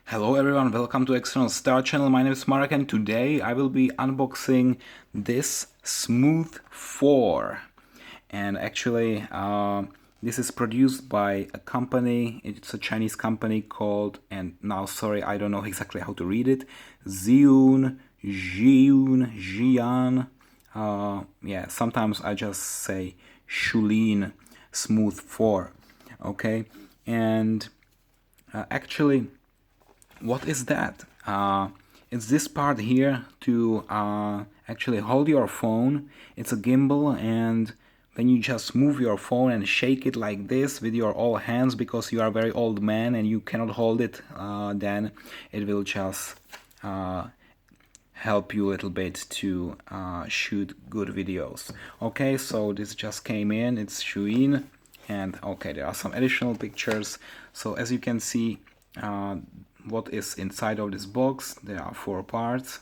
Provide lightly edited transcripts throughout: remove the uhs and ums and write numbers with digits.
Hello everyone, welcome to External Star Channel. My name is Mark and today I will be unboxing this Smooth 4. And actually, this is produced by a company, it's a Chinese company called, and now sorry, I don't know exactly how to read it, Zhiyun. Yeah, sometimes I just say Shulin Smooth 4. Okay, and actually, what is that? It's this part here to actually hold your phone. It's a gimbal, and when you just move your phone and shake it like this with your all hands, because you are a very old man and you cannot hold it, then it will just help you a little bit to shoot good videos. Okay, so this just came in, it's Zhiyun, and okay, there are some additional pictures. So as you can see, what is inside of this box, there are 4 parts.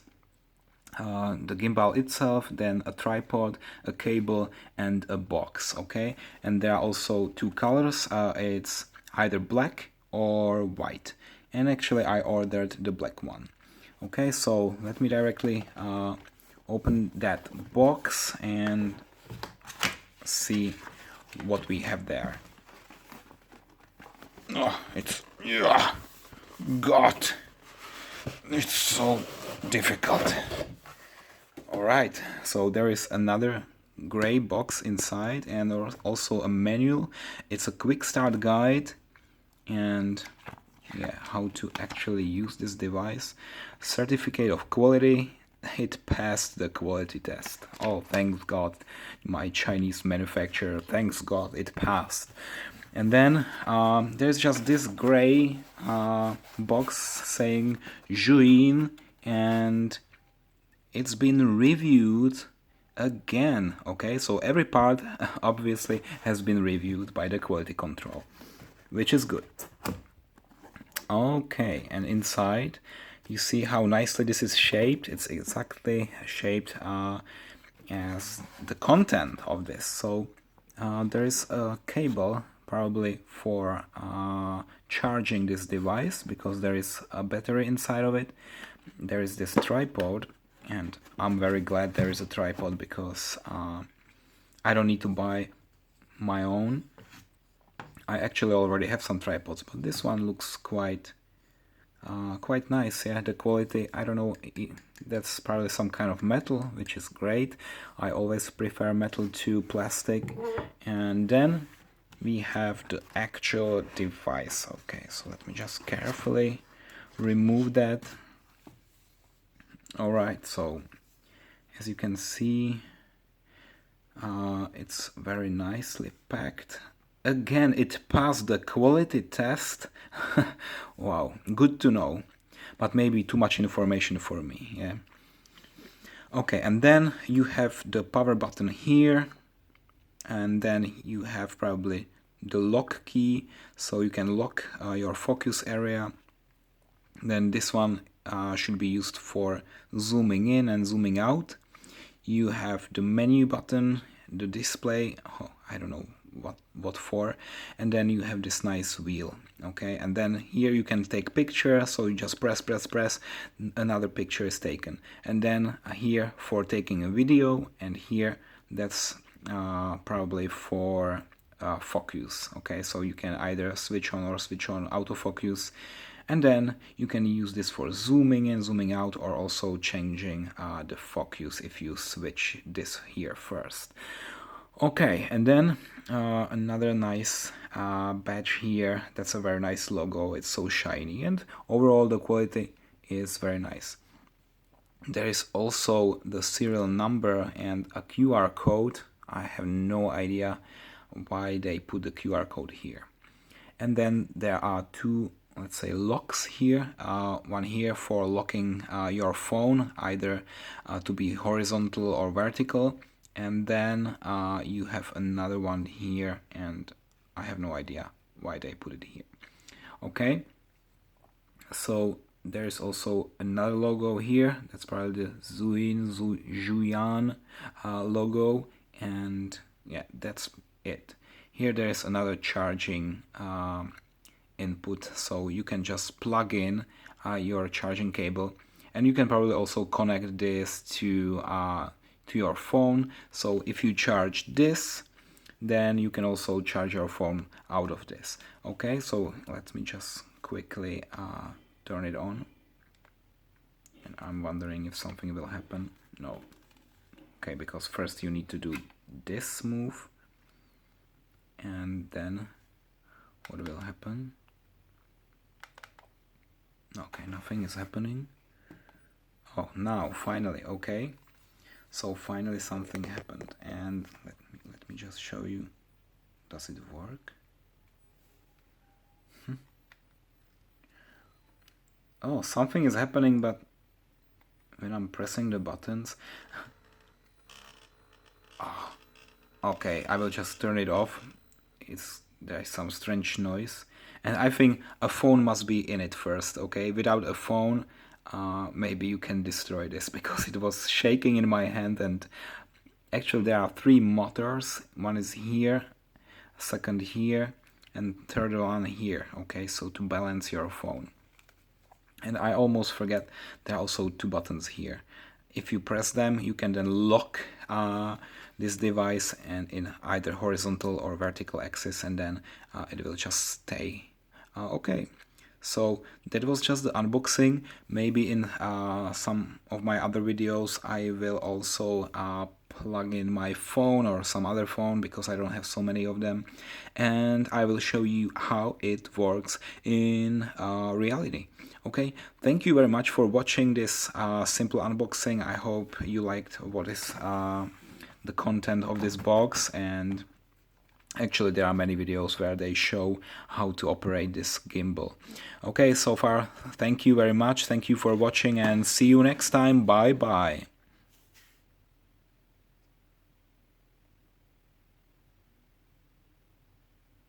The gimbal itself, then a tripod, a cable, and a box. Okay, and there are also 2 colors. It's either black or white, and actually I ordered the black one. Okay, so let me directly open that box and see what we have there. Oh, God, it's so difficult. Alright, so there is another gray box inside and also a manual. It's a quick start guide and yeah, how to actually use this device. Certificate of quality, it passed the quality test. Oh, thanks God, my Chinese manufacturer, thanks God it passed. And then there's just this gray box saying Zhiyun, and it's been reviewed again. Okay, so every part obviously has been reviewed by the quality control, which is good. Okay, and inside you see how nicely this is shaped. It's exactly shaped as the content of this. So there is a cable probably for charging this device, because there is a battery inside of it. There is this tripod, and I'm very glad there is a tripod, because I don't need to buy my own. I actually already have some tripods, but this one looks quite nice. Yeah, the quality, I don't know, that's probably some kind of metal, which is great. I always prefer metal to plastic. And then we have the actual device. Okay, so let me just carefully remove that. Alright, so as you can see, it's very nicely packed. Again, it passed the quality test. Wow, good to know, but maybe too much information for me. Yeah. Okay, and then you have the power button here, and then you have probably the lock key, so you can lock your focus area. Then this one should be used for zooming in and zooming out. You have the menu button, the display, I don't know what for, and then you have this nice wheel. Okay, and then here you can take picture, so you just press, another picture is taken. And then here for taking a video, and here that's probably for focus. Okay, so you can either switch on or switch on autofocus, and then you can use this for zooming in, zooming out, or also changing the focus if you switch this here first. Okay, and then another nice badge here. That's a very nice logo. It's so shiny, and overall the quality is very nice. There is also the serial number and a QR code. I have no idea why they put the QR code here. And then there are 2, let's say, locks here. One here for locking your phone, either to be horizontal or vertical. And then you have another one here, and I have no idea why they put it here. Okay, so there's also another logo here. That's probably the Zhiyun logo, and yeah, that's it. Here there's another charging input, so you can just plug in your charging cable, and you can probably also connect this to your phone. So if you charge this, then you can also charge your phone out of this. Okay, so let me just quickly turn it on, and I'm wondering if something will happen. No. Okay, because first you need to do this move, and then what will happen? Okay, nothing is happening. Oh, now finally. Okay, so finally something happened, and let me just show you. Does it work? Oh, something is happening, but when I'm pressing the buttons. Oh, okay, I will just turn it off. There's some strange noise, and I think a phone must be in it first. Okay, without a phone, maybe you can destroy this, because it was shaking in my hand. And actually there are 3 motors. One is here, second here, and third one here. Okay, so to balance your phone. And I almost forget, there are also 2 buttons here. If you press them, you can then lock this device and in either horizontal or vertical axis, and then it will just stay. Okay, so that was just the unboxing. Maybe in some of my other videos I will also plug in my phone or some other phone, because I don't have so many of them, and I will show you how it works in reality. Okay, thank you very much for watching this simple unboxing. I hope you liked what is the content of this box, and actually there are many videos where they show how to operate this gimbal. Okay, so far, thank you very much. Thank you for watching, and see you next time. Bye bye.